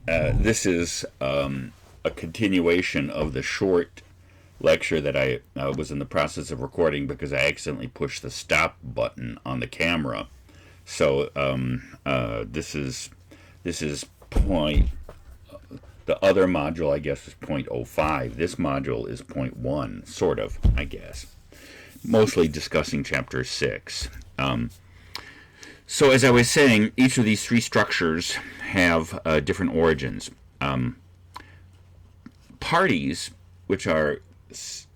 This is a continuation of the short lecture that I was in the process of recording because I accidentally pushed the stop button on the camera. So this is point. The other module, I guess, is 0.05. This module is 0.1, sort of, I guess. Mostly discussing Chapter 6. So as I was saying, each of these three structures have different origins. Parties, which are,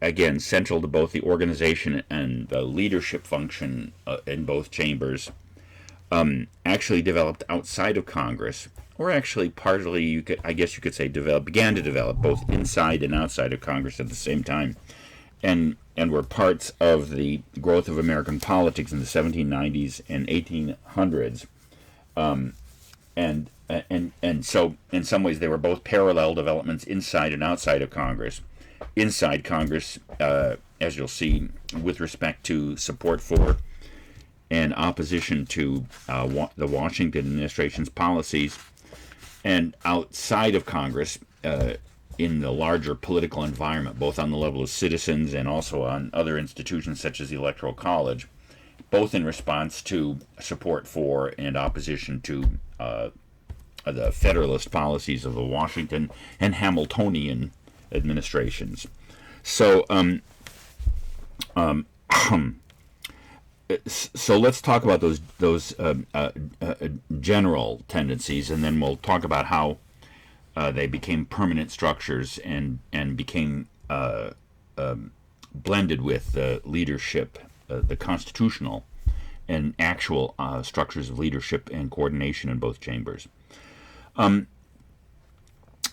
again, central to both the organization and the leadership function in both chambers, actually developed outside of Congress, or actually partly, I guess you could say, began to develop both inside and outside of Congress at the same time, and were parts of the growth of American politics in the 1790s and 1800s. And so, in some ways, they were both parallel developments inside and outside of Congress. Inside Congress, as you'll see, with respect to support for and opposition to the Washington administration's policies, and outside of Congress, in the larger political environment, both on the level of citizens and also on other institutions such as the Electoral College, both in response to support for and opposition to the Federalist policies of the Washington and Hamiltonian administrations. So, so let's talk about those general tendencies, and then we'll talk about how they became permanent structures and became blended with the leadership, the constitutional and actual structures of leadership and coordination in both chambers.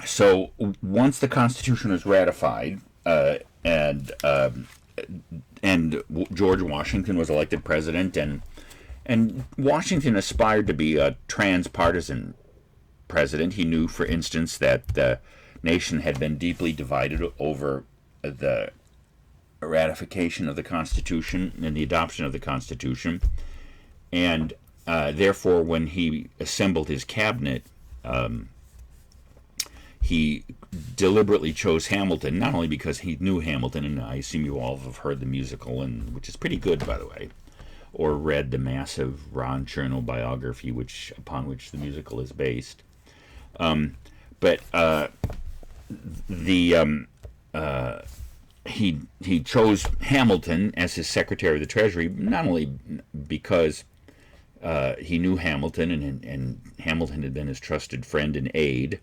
So once the Constitution was ratified and George Washington was elected president, and Washington aspired to be a transpartisan president. He knew, for instance, that the nation had been deeply divided over the ratification of the Constitution and the adoption of the Constitution, and therefore, when he assembled his cabinet, he deliberately chose Hamilton, not only because he knew Hamilton, and I assume you all have heard the musical, and which is pretty good, by the way, or read the massive Ron Chernow biography, upon which the musical is based. But he chose Hamilton as his Secretary of the Treasury, not only because he knew Hamilton and Hamilton had been his trusted friend and aide,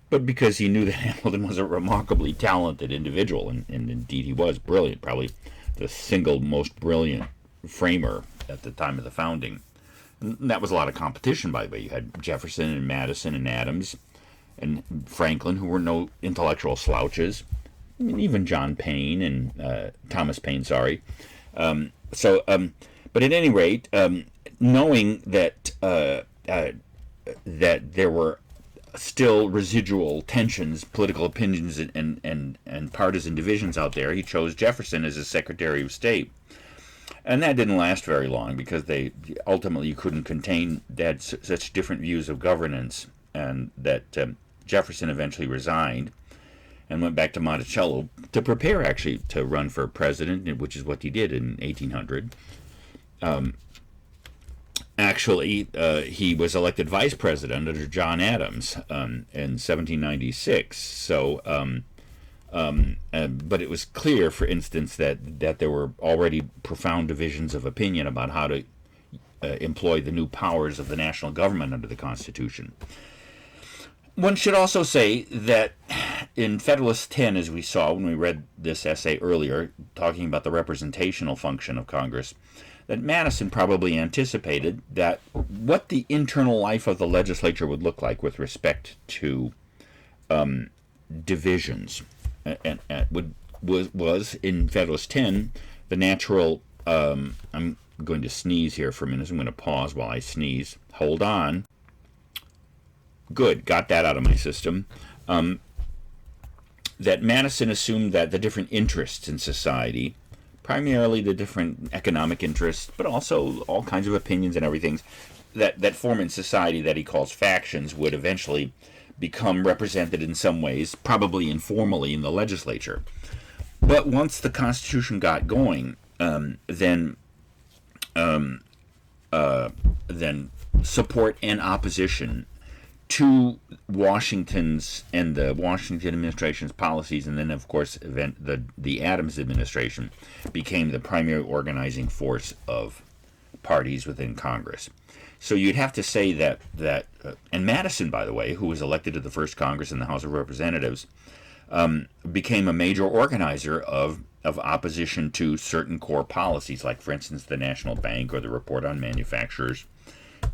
but because he knew that Hamilton was a remarkably talented individual, and indeed he was brilliant, probably the single most brilliant framer at the time of the founding. And that was a lot of competition, by the way. You had Jefferson and Madison and Adams and Franklin, who were no intellectual slouches. I mean, even John Paine and Thomas Paine, sorry. But at any rate, knowing that that there were still residual tensions, political opinions, and partisan divisions out there, he chose Jefferson as his Secretary of State. And that didn't last very long because they ultimately couldn't contain that such different views of governance, and that Jefferson eventually resigned and went back to Monticello to prepare actually to run for president, which is what he did in 1800. Actually, he was elected vice president under John Adams in 1796. So, but it was clear, for instance, that there were already profound divisions of opinion about how to employ the new powers of the national government under the Constitution. One should also say that in Federalist 10, as we saw when we read this essay earlier, talking about the representational function of Congress, that Madison probably anticipated that what the internal life of the legislature would look like with respect to divisions was in Federalist 10 the natural. I'm going to sneeze here for a minute. I'm going to pause while I sneeze. Hold on. Good, got that out of my system. That Madison assumed that the different interests in society, primarily the different economic interests, but also all kinds of opinions and everything that form in society that he calls factions, would eventually become represented in some ways, probably informally, in the legislature. But once the Constitution got going, then support and opposition to Washington's and the Washington administration's policies, and then of course the Adams administration became the primary organizing force of parties within Congress. So you'd have to say that and Madison, by the way, who was elected to the first Congress in the House of Representatives, became a major organizer of opposition to certain core policies, like, for instance, the National Bank or the Report on Manufacturers,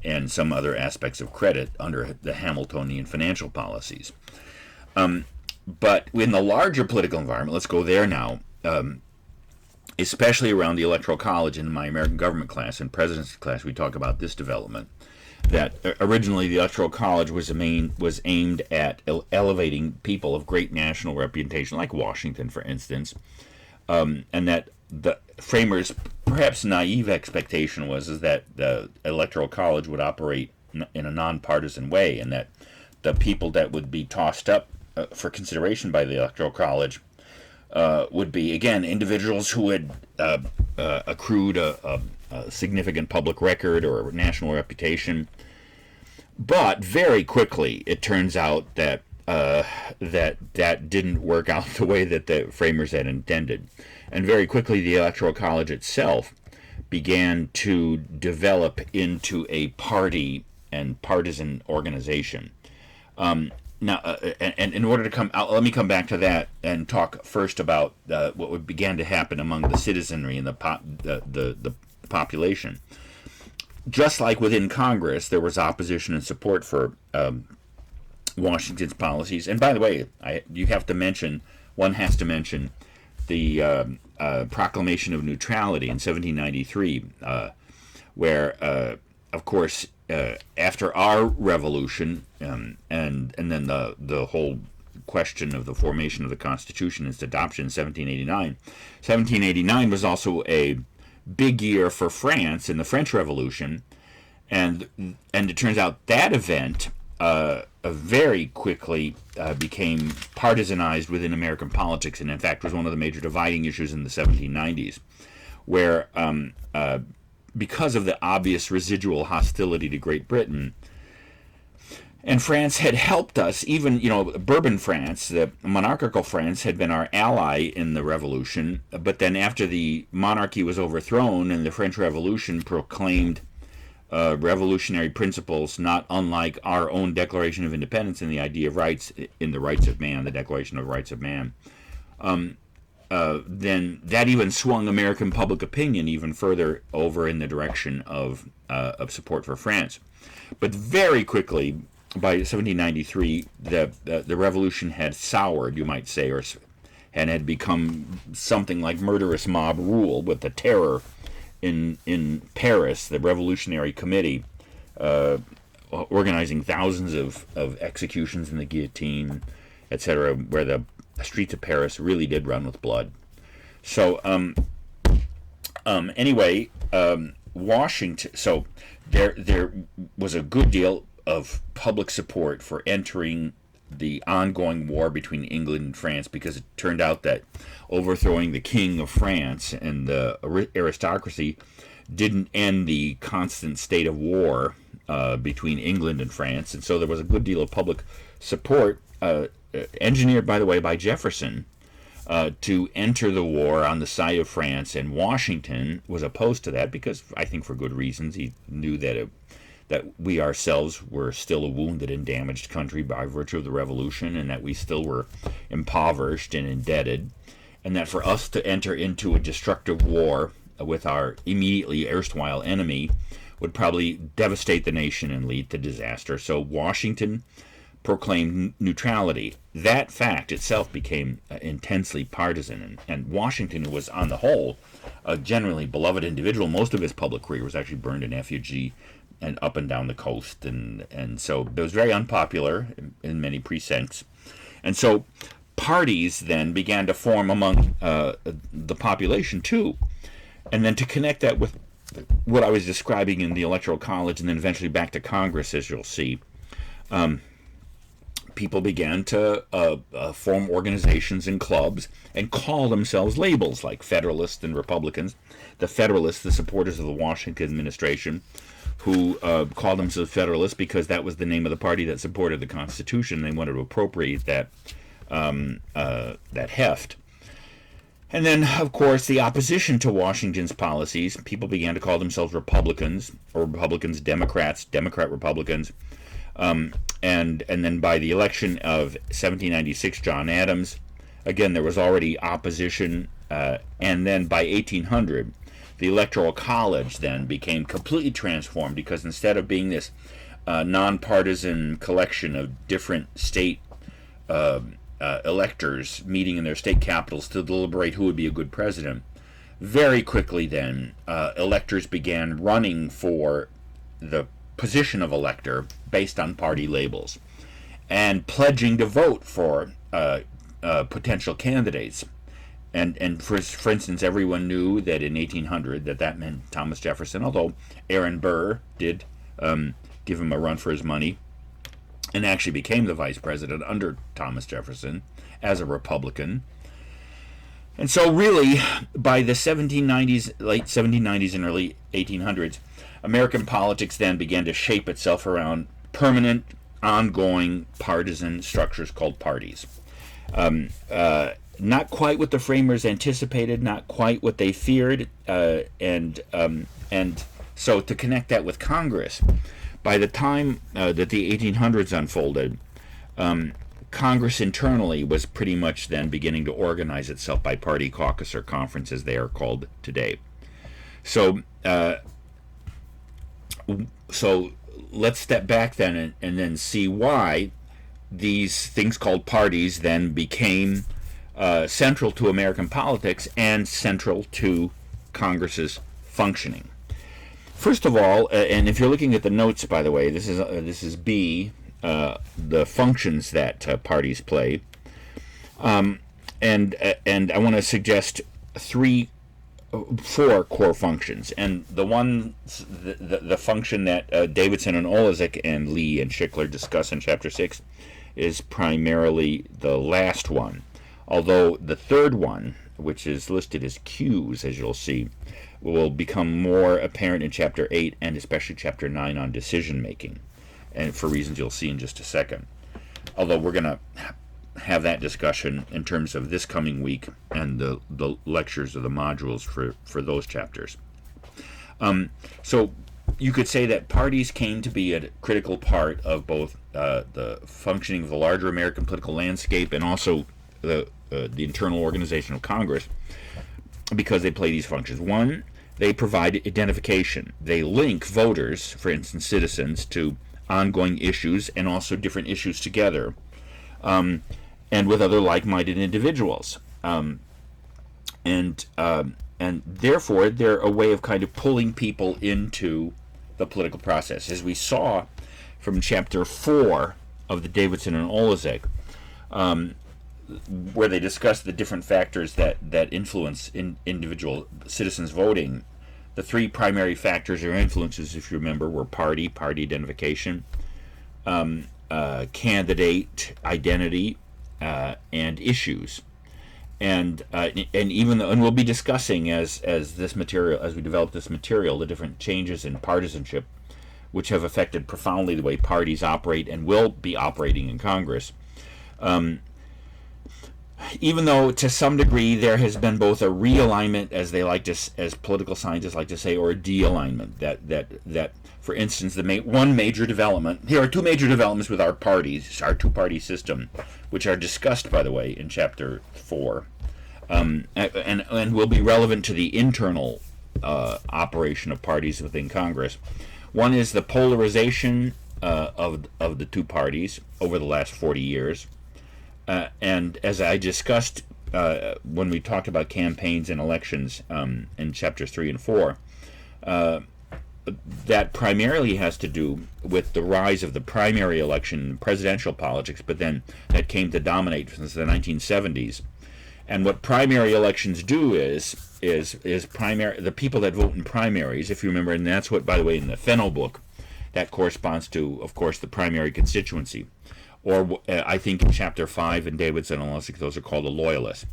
and some other aspects of credit under the Hamiltonian financial policies. But in the larger political environment, let's go there now, especially around the Electoral College in my American government class and presidency class, we talk about this development, that originally the Electoral College was aimed at elevating people of great national reputation, like Washington, for instance, and that the framers' perhaps naive expectation was that the Electoral College would operate in a nonpartisan way, and that the people that would be tossed up for consideration by the Electoral College would be, again, individuals who had accrued a significant public record or national reputation. But very quickly, it turns out that that didn't work out the way that the framers had intended. And very quickly, the Electoral College itself began to develop into a party and partisan organization. Now, and in order to come out, let me come back to that and talk first about what began to happen among the citizenry and the population. Just like within Congress, there was opposition and support for Washington's policies. And by the way, one has to mention the Proclamation of Neutrality in 1793, where, of course, after our revolution, and then the whole question of the formation of the Constitution and its adoption in 1789. 1789 was also a big year for France in the French Revolution, and it turns out that event very quickly became partisanized within American politics, and in fact was one of the major dividing issues in the 1790s, where because of the obvious residual hostility to Great Britain, and France had helped us, even, Bourbon France, the monarchical France, had been our ally in the Revolution, but then after the monarchy was overthrown and the French Revolution proclaimed revolutionary principles not unlike our own Declaration of Independence and the idea of rights in the Rights of Man, the Declaration of Rights of Man, then that even swung American public opinion even further over in the direction of support for France. But very quickly, by 1793, the revolution had soured, you might say, and had become something like murderous mob rule, with the terror in Paris, the Revolutionary Committee, organizing thousands of executions in the guillotine, etc., where the streets of Paris really did run with blood. So, anyway, Washington. So there was a good deal of public support for entering the ongoing war between England and France, because it turned out that overthrowing the King of France and the aristocracy didn't end the constant state of war between England and France, and so there was a good deal of public support, engineered, by the way, by Jefferson, to enter the war on the side of France, and Washington was opposed to that because, I think for good reasons, he knew that we ourselves were still a wounded and damaged country by virtue of the Revolution, and that we still were impoverished and indebted, and that for us to enter into a destructive war with our immediately erstwhile enemy would probably devastate the nation and lead to disaster. So Washington proclaimed neutrality. That fact itself became intensely partisan, and Washington was, on the whole, a generally beloved individual. Most of his public career was actually burned in effigy and up and down the coast, and so it was very unpopular in many precincts. And so parties then began to form among the population too, and then to connect that with what I was describing in the Electoral College and then eventually back to Congress, as you'll see, people began to form organizations and clubs and call themselves labels like Federalists and Republicans. The Federalists, the supporters of the Washington administration, who called themselves Federalists because that was the name of the party that supported the Constitution. They wanted to appropriate that heft. And then, of course, the opposition to Washington's policies, people began to call themselves Republicans, or Republicans, Democrats, Democrat-Republicans. And then by the election of 1796, John Adams, again, there was already opposition. And then by 1800, the Electoral College then became completely transformed, because instead of being this nonpartisan collection of different state electors meeting in their state capitals to deliberate who would be a good president, very quickly then electors began running for the position of elector based on party labels and pledging to vote for potential candidates. And for instance, everyone knew that in 1800 that meant Thomas Jefferson, although Aaron Burr did give him a run for his money and actually became the vice president under Thomas Jefferson as a Republican. And so really, by the 1790s, late 1790s and early 1800s, American politics then began to shape itself around permanent, ongoing partisan structures called parties. Not quite what the framers anticipated, not quite what they feared, and so to connect that with Congress, by the time that the 1800s unfolded, Congress internally was pretty much then beginning to organize itself by party caucus or conference, as they are called today. So let's step back then and then see why these things called parties then became central to American politics and central to Congress's functioning. First of all, and if you're looking at the notes, by the way, this is B, the functions that parties play, and I want to suggest four core functions, and the function that Davidson and Oleszek and Lee and Schickler discuss in Chapter 6 is primarily the last one, although the third one, which is listed as Q's, as you'll see, will become more apparent in Chapter 8 and especially Chapter 9 on decision making, and for reasons you'll see in just a second. Although we're going to have that discussion in terms of this coming week and the lectures of the modules for those chapters. So you could say that parties came to be a critical part of both the functioning of the larger American political landscape and also the internal organization of Congress, because they play these functions. One, they provide identification. They link voters, for instance citizens, to ongoing issues and also different issues together, and with other like-minded individuals. And therefore, they're a way of kind of pulling people into the political process. As we saw from Chapter 4 of the Davidson and Oleszek, where they discuss the different factors that influence individual citizens voting. The three primary factors or influences, if you remember, were party identification, candidate identity, and issues. And we'll be discussing as we develop this material, the different changes in partisanship, which have affected profoundly the way parties operate and will be operating in Congress. Even though to some degree there has been both a realignment, as political scientists like to say, or a de-alignment. That for instance, one major development. Here are two major developments with our parties, our two-party system, which are discussed, by the way, in Chapter 4, and will be relevant to the internal operation of parties within Congress. One is the polarization of the two parties over the last 40 years. And as I discussed when we talked about campaigns and elections in Chapters 3 and 4, that primarily has to do with the rise of the primary election in presidential politics, but then that came to dominate since the 1970s. And what primary elections do is the people that vote in primaries, if you remember, and that's what, by the way, in the Fennell book, that corresponds to, of course, the primary constituency. or I think in Chapter 5 in Davidson and Lussick, those are called the Loyalists.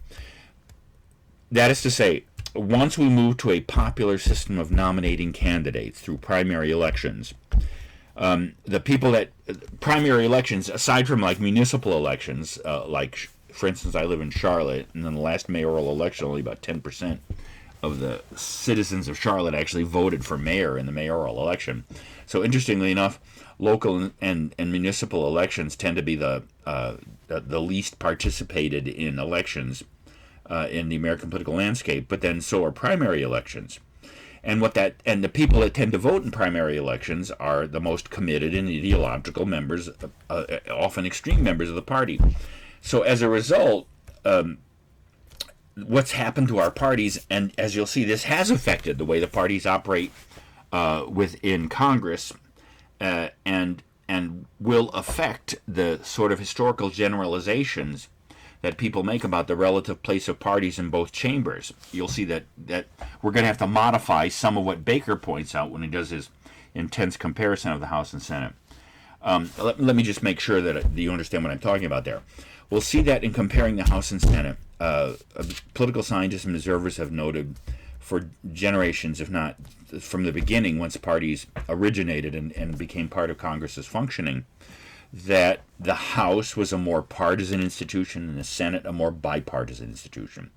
That is to say, once we move to a popular system of nominating candidates through primary elections, the people that primary elections, aside from like municipal elections, like for instance, I live in Charlotte, and in the last mayoral election, only about 10% of the citizens of Charlotte actually voted for mayor in the mayoral election. So interestingly enough, local and municipal elections tend to be the least participated in elections in the American political landscape. But then so are primary elections. And the people that tend to vote in primary elections are the most committed and ideological members, often extreme members of the party. So as a result, what's happened to our parties, and as you'll see, this has affected the way the parties operate within Congress, and will affect the sort of historical generalizations that people make about the relative place of parties in both chambers. You'll see that we're going to have to modify some of what Baker points out when he does his intense comparison of the House and Senate. Let me just make sure that you understand what I'm talking about there. We'll see that in comparing the House and Senate. Political scientists and observers have noted for generations, if not from the beginning, once parties originated and became part of Congress's functioning, that the House was a more partisan institution and the Senate a more bipartisan institution.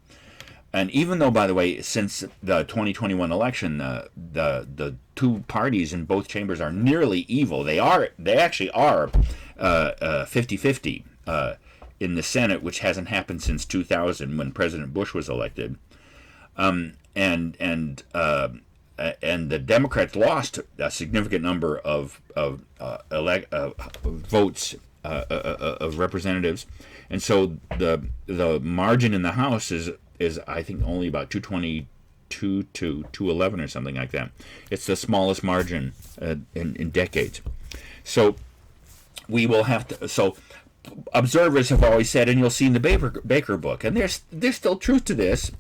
And even though, by the way, since the 2021 election, the two parties in both chambers are nearly evil. They actually are 50-50 in the Senate, which hasn't happened since 2000 when President Bush was elected. And the Democrats lost a significant number of votes of representatives, and so the margin in the House is I think only about 222 to 211 or something like that. It's the smallest margin in decades. So we will have to. So observers have always said, and you'll see in the Baker book, and there's still truth to this.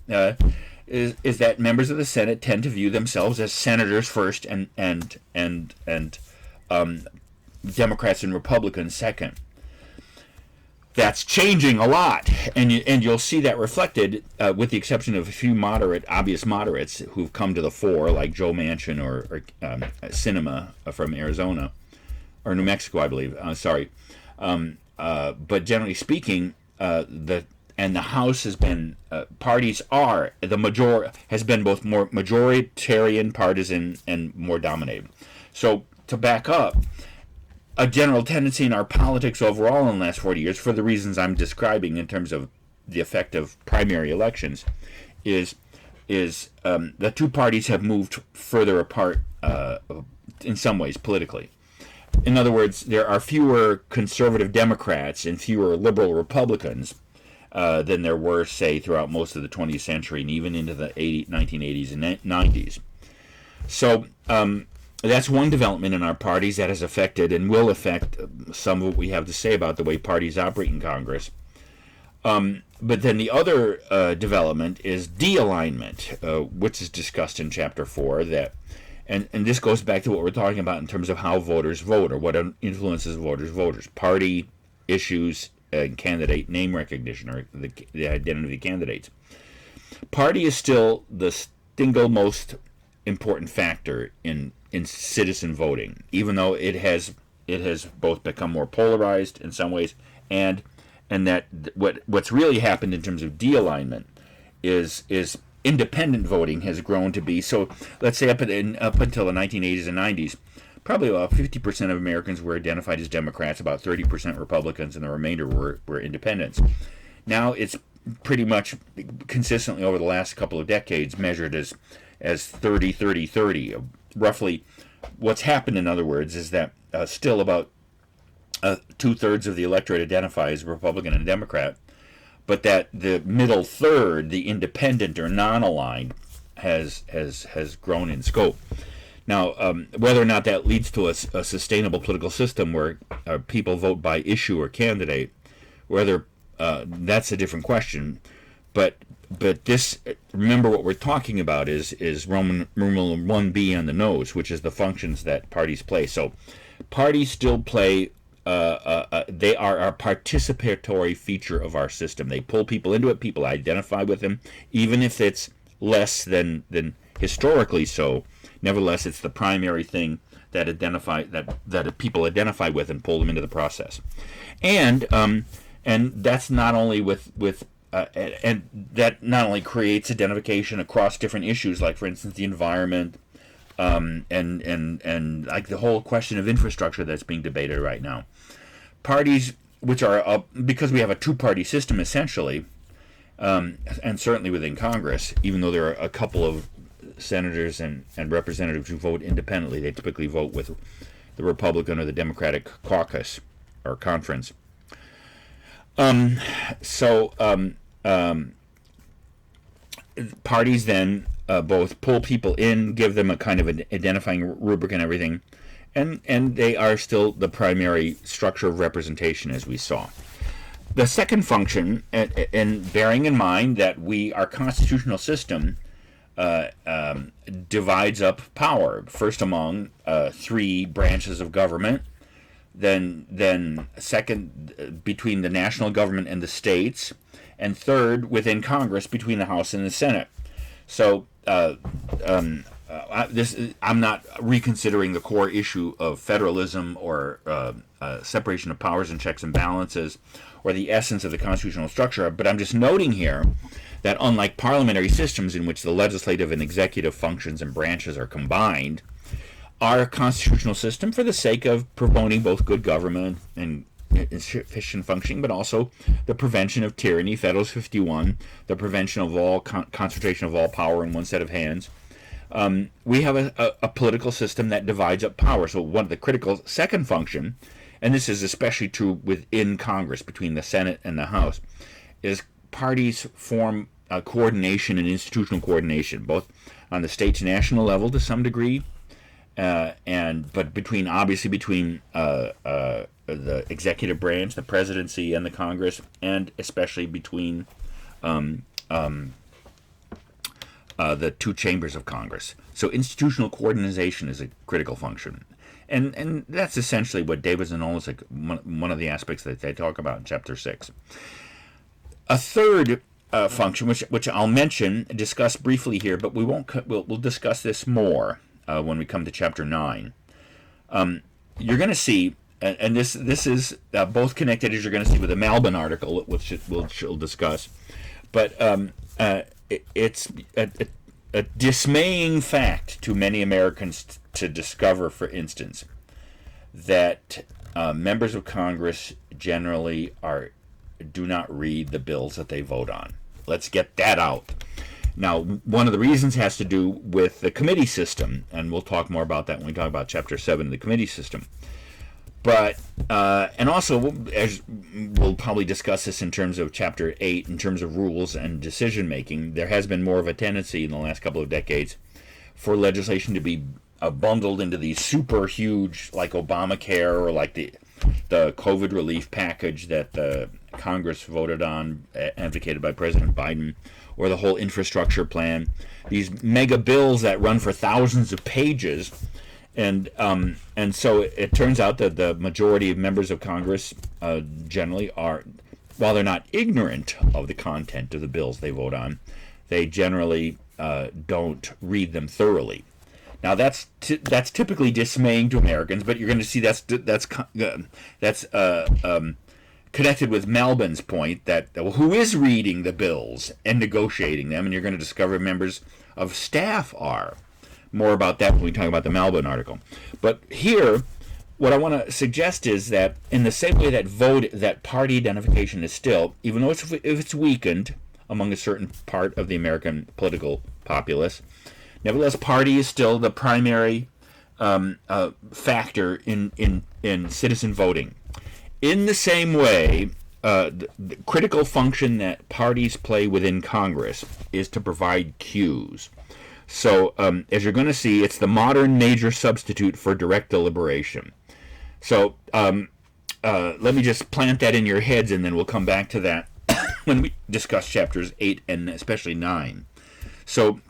Is that members of the Senate tend to view themselves as senators first and Democrats and Republicans second. That's changing a lot, and you'll see that reflected, with the exception of a few obvious moderates who've come to the fore, like Joe Manchin or Sinema from Arizona or New Mexico, I believe. But generally speaking, the House has been parties are has been both more majoritarian, partisan, and more dominated. So to back up, a general tendency in our politics overall in the last 40 years, for the reasons I'm describing in terms of the effect of primary elections, is the two parties have moved further apart in some ways politically. In other words, there are fewer conservative Democrats and fewer liberal Republicans than there were, say, throughout most of the 20th century and even into the 1980s and 90s. So that's one development in our parties that has affected and will affect some of what we have to say about the way parties operate in Congress. But then the other development is de-alignment, which is discussed in Chapter 4. And this goes back to what we're talking about in terms of how voters vote or what influences voters. Party issues, candidate name recognition, or the identity of candidates. Party is still the single most important factor in citizen voting, even though it has both become more polarized in some ways, and that what's really happened in terms of de-alignment is independent voting has grown to be. So let's say up until the 1980s and 90s, probably about 50% of Americans were identified as Democrats, about 30% Republicans, and the remainder were independents. Now it's pretty much consistently over the last couple of decades measured as 30-30-30. Roughly, what's happened, in other words, is that still about 2/3 of the electorate identify as Republican and Democrat, but that the middle third, the independent or non-aligned, has grown in scope. Now, whether or not that leads to a sustainable political system where people vote by issue or candidate, whether that's a different question. But this, remember what we're talking about is Roman numeral 1b on the nose, which is the functions that parties play. So parties still play they are a participatory feature of our system. They pull people into it. People identify with them, even if it's less than historically so. Nevertheless, it's the primary thing that people identify with and pull them into the process. And that's not only and that not only creates identification across different issues, like for instance the environment, and like the whole question of infrastructure that's being debated right now. Parties, which are because we have a two-party system essentially, and certainly within Congress, even though there are a couple of senators and representatives who vote independently, they typically vote with the Republican or the Democratic caucus or conference. Parties then both pull people in, give them a kind of an identifying rubric and everything, and they are still the primary structure of representation, as we saw. The second function, and bearing in mind that our constitutional system divides up power, first among three branches of government, then second between the national government and the states, and third within Congress between the House and the Senate. So I'm not reconsidering the core issue of federalism or separation of powers and checks and balances or the essence of the constitutional structure, but I'm just noting here that unlike parliamentary systems in which the legislative and executive functions and branches are combined, our constitutional system, for the sake of promoting both good government and efficient functioning, but also the prevention of tyranny, Federalist 51, the prevention of all concentration of all power in one set of hands, we have a political system that divides up power. So one of the critical second function, and this is especially true within Congress, between the Senate and the House, is parties form coordination and institutional coordination, both on the state's national level to some degree, but between the executive branch, the presidency, and the Congress, and especially between the two chambers of Congress. So institutional coordination is a critical function. And that's essentially what Davis and Olmsted, one of the aspects that they talk about in Chapter 6. A third function, which I'll discuss briefly here, but we'll discuss this more when we come to Chapter 9. You're going to see, and this is both connected, as you're going to see with the Malbon article, which we'll discuss, but it's a dismaying fact to many Americans to discover, for instance, that members of Congress generally do not read the bills that they vote on. Let's get that out. Now, one of the reasons has to do with the committee system, and we'll talk more about that when we talk about Chapter 7 of the committee system. But, and also, as we'll probably discuss this in terms of Chapter 8, in terms of rules and decision-making, there has been more of a tendency in the last couple of decades for legislation to be bundled into these super huge, like Obamacare or like the COVID relief package that the Congress voted on, advocated by President Biden, or the whole infrastructure plan. These mega bills that run for thousands of pages. And so it turns out that the majority of members of Congress generally are, while they're not ignorant of the content of the bills they vote on, they generally don't read them thoroughly. Now that's typically dismaying to Americans, but you're going to see that's connected with Malbon's point that who is reading the bills and negotiating them, and you're going to discover members of staff are. More about that when we talk about the Malbon article. But here, what I want to suggest is that in the same way that party identification is still, even though if it's weakened among a certain part of the American political populace, nevertheless, party is still the primary factor in citizen voting. In the same way, the critical function that parties play within Congress is to provide cues. So, as you're going to see, it's the modern major substitute for direct deliberation. So, let me just plant that in your heads, and then we'll come back to that when we discuss chapters 8 and especially 9. So,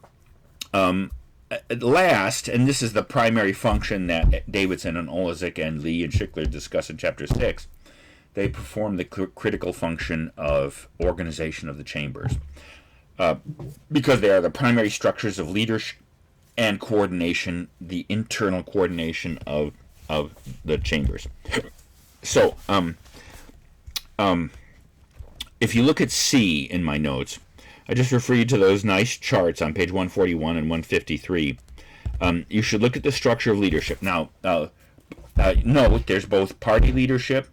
last, and this is the primary function that Davidson and Olezik and Lee and Schickler discuss in Chapter 6, they perform the critical function of organization of the chambers. Because they are the primary structures of leadership and coordination, the internal coordination of the chambers. So, if you look at C in my notes, I just refer you to those nice charts on page 141 and 153. You should look at the structure of leadership. Now, note there's both party leadership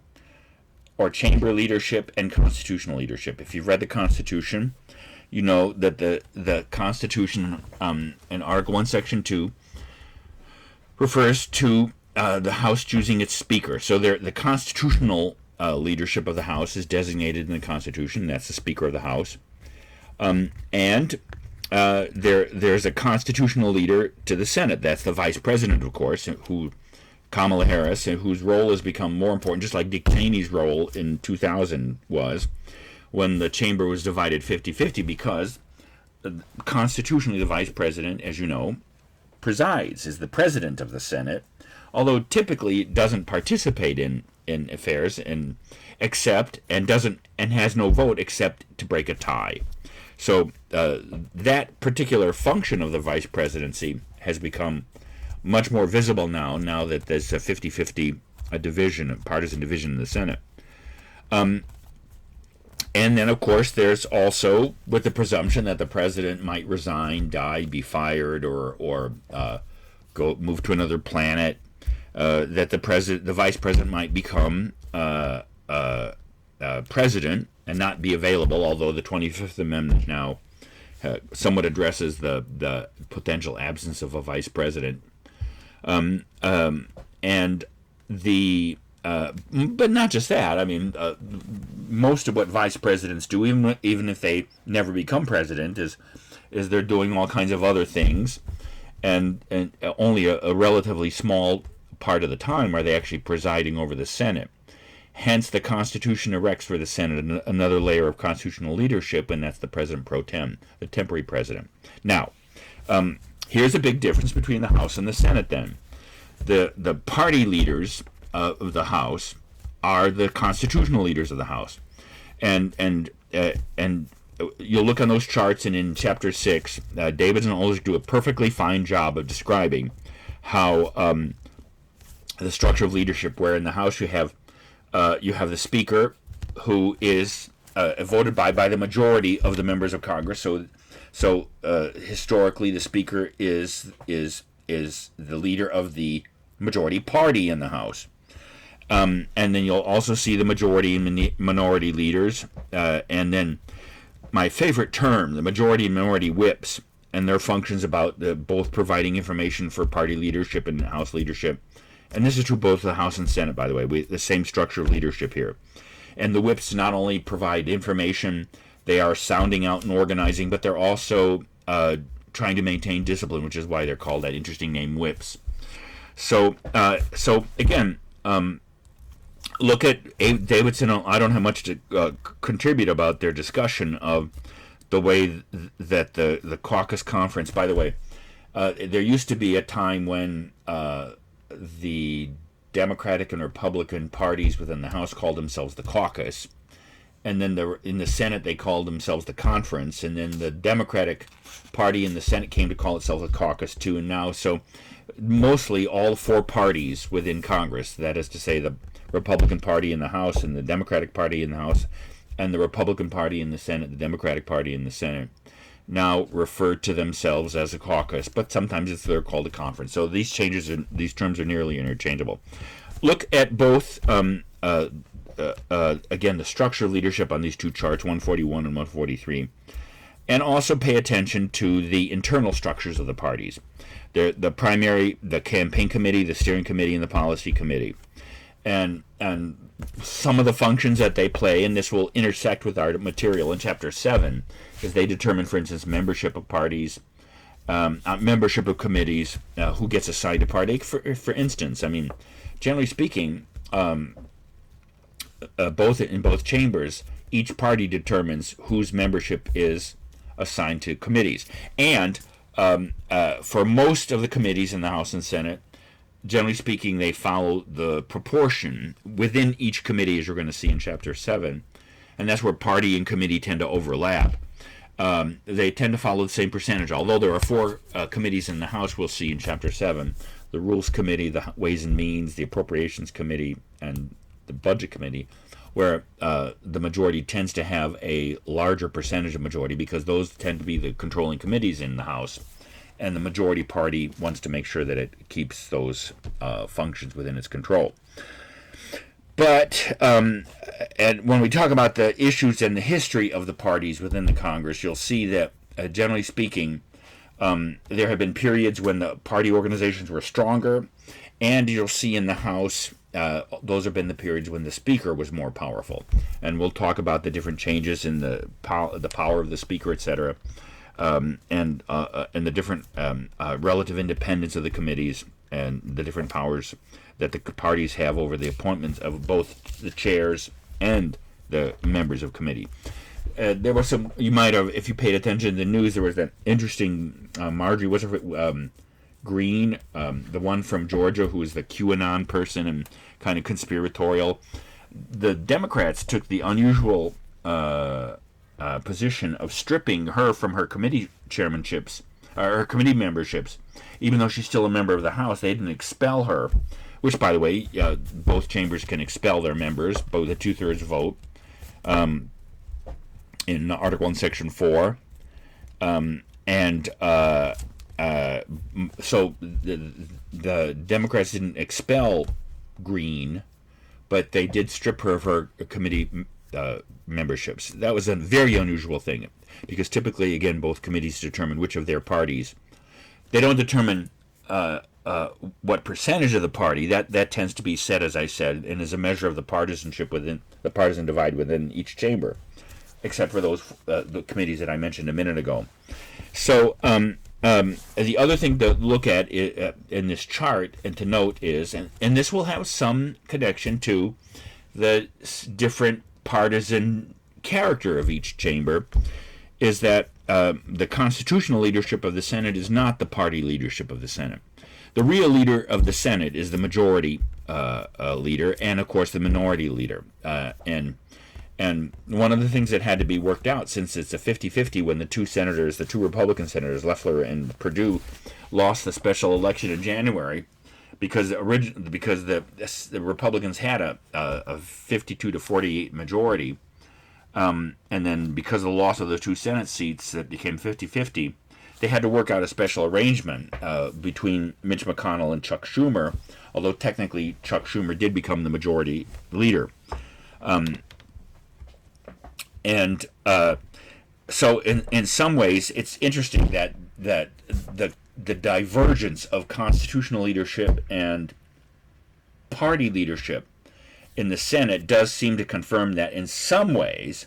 or chamber leadership and constitutional leadership. If you've read the Constitution, you know that the Constitution in Article 1, Section 2 refers to the House choosing its Speaker. So the constitutional leadership of the House is designated in the Constitution. That's the Speaker of the House. And there's a constitutional leader to the Senate. That's the Vice President, of course, who Kamala Harris, and whose role has become more important, just like Dick Cheney's role in 2000 was, when the chamber was divided 50-50, because constitutionally the Vice President, as you know, presides, is the President of the Senate, although typically doesn't participate in affairs and has no vote except to break a tie. So that particular function of the Vice Presidency has become much more visible now that there's a 50-50 division, a partisan division in the Senate. And then, of course, there's also, with the presumption that the president might resign, die, be fired, or go move to another planet, that the vice president might become president and not be available. Although the 25th Amendment now somewhat addresses the potential absence of a vice president. And but not just that. I mean, most of what vice presidents do, even if they never become president, is they're doing all kinds of other things, and only a relatively small part of the time are they actually presiding over the Senate. Hence, the Constitution erects for the Senate another layer of constitutional leadership, and that's the President pro tem, the temporary president. Now, here's a big difference between the House and the Senate then. The party leaders of the House are the constitutional leaders of the House. And you'll look on those charts, and in Chapter 6, Davidson and Olezik do a perfectly fine job of describing how the structure of leadership, where in the House you have the Speaker, who is voted by the majority of the members of Congress. So historically, the Speaker is the leader of the majority party in the House. And then you'll also see the majority and minority leaders. And then my favorite term, the majority and minority whips, and their functions about both providing information for party leadership and House leadership. And this is true both of the House and Senate, by the way. The same structure of leadership here. And the whips not only provide information, they are sounding out and organizing, but they're also trying to maintain discipline, which is why they're called that interesting name, whips. So again, look at Davidson. I don't have much to contribute about their discussion of the way that the caucus conference. By the way, there used to be a time when the Democratic and Republican parties within the House called themselves the caucus, and then in the Senate they called themselves the conference, and then the Democratic Party in the Senate came to call itself the caucus too, and now so mostly all four parties within Congress, that is to say the Republican Party in the House and the Democratic Party in the House and the Republican Party in the Senate, the Democratic Party in the Senate, now refer to themselves as a caucus, but sometimes they're called a conference. So these terms are nearly interchangeable. Look at both, again, the structure of leadership on these two charts, 141 and 143, and also pay attention to the internal structures of the parties. The primary, the campaign committee, the steering committee, and the policy committee. And some of the functions that they play, and this will intersect with our material in Chapter 7, is they determine, for instance, membership of parties, membership of committees, who gets assigned a party. For instance, I mean, generally speaking, in both chambers, each party determines whose membership is assigned to committees. And For most of the committees in the House and Senate, generally speaking, they follow the proportion within each committee, as you're going to see in Chapter 7, and that's where party and committee tend to overlap. They tend to follow the same percentage, although there are four committees in the House we'll see in Chapter 7. The Rules Committee, the Ways and Means, the Appropriations Committee, and the Budget Committee, where the majority tends to have a larger percentage of majority because those tend to be the controlling committees in the House, and the majority party wants to make sure that it keeps those functions within its control. But and when we talk about the issues and the history of the parties within the Congress, you'll see that, generally speaking, there have been periods when the party organizations were stronger, and you'll see in the House, those have been the periods when the Speaker was more powerful. And we'll talk about the different changes in the power of the Speaker, etc., and the different relative independence of the committees and the different powers that the parties have over the appointments of both the chairs and the members of committee. There was some, you might have, if you paid attention to the news, there was that interesting Marjorie, was it Greene, the one from Georgia who was the QAnon person and kind of conspiratorial. The Democrats took the unusual position of stripping her from her committee chairmanships, her committee memberships, even though she's still a member of the House. They didn't expel her, which, by the way, both chambers can expel their members, both a 2/3 vote, in Article 1, Section 4. So the Democrats didn't expel Greene, but they did strip her of her committee memberships. That was a very unusual thing, because typically, again, both committees determine which of their parties. They don't determine what percentage of the party. That tends to be set, as I said, and is a measure of the partisanship within the partisan divide within each chamber, except for those the committees that I mentioned a minute ago. So the other thing to look at in this chart and to note is, and this will have some connection to the different partisan character of each chamber, is that the constitutional leadership of the Senate is not the party leadership of the Senate. The real leader of the Senate is the majority leader, and of course the minority leader. And one of the things that had to be worked out, since it's a 50-50 when the two Republican senators, Loeffler and Perdue, lost the special election in January, because the Republicans had a 52-48 majority, and then because of the loss of those two Senate seats that became 50-50, they had to work out a special arrangement between Mitch McConnell and Chuck Schumer, although technically Chuck Schumer did become the majority leader. So in some ways, it's interesting that the divergence of constitutional leadership and party leadership in the Senate does seem to confirm that in some ways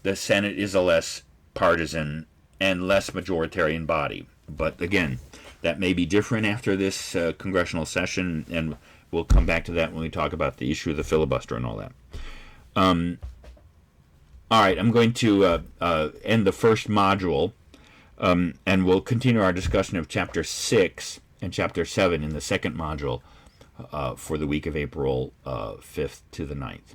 the Senate is a less partisan and less majoritarian body. But again, that may be different after this congressional session, and we'll come back to that when we talk about the issue of the filibuster and all that. All right, I'm going to end the first module, and we'll continue our discussion of Chapter 6 and Chapter 7 in the second module for the week of April 5th to the 9th.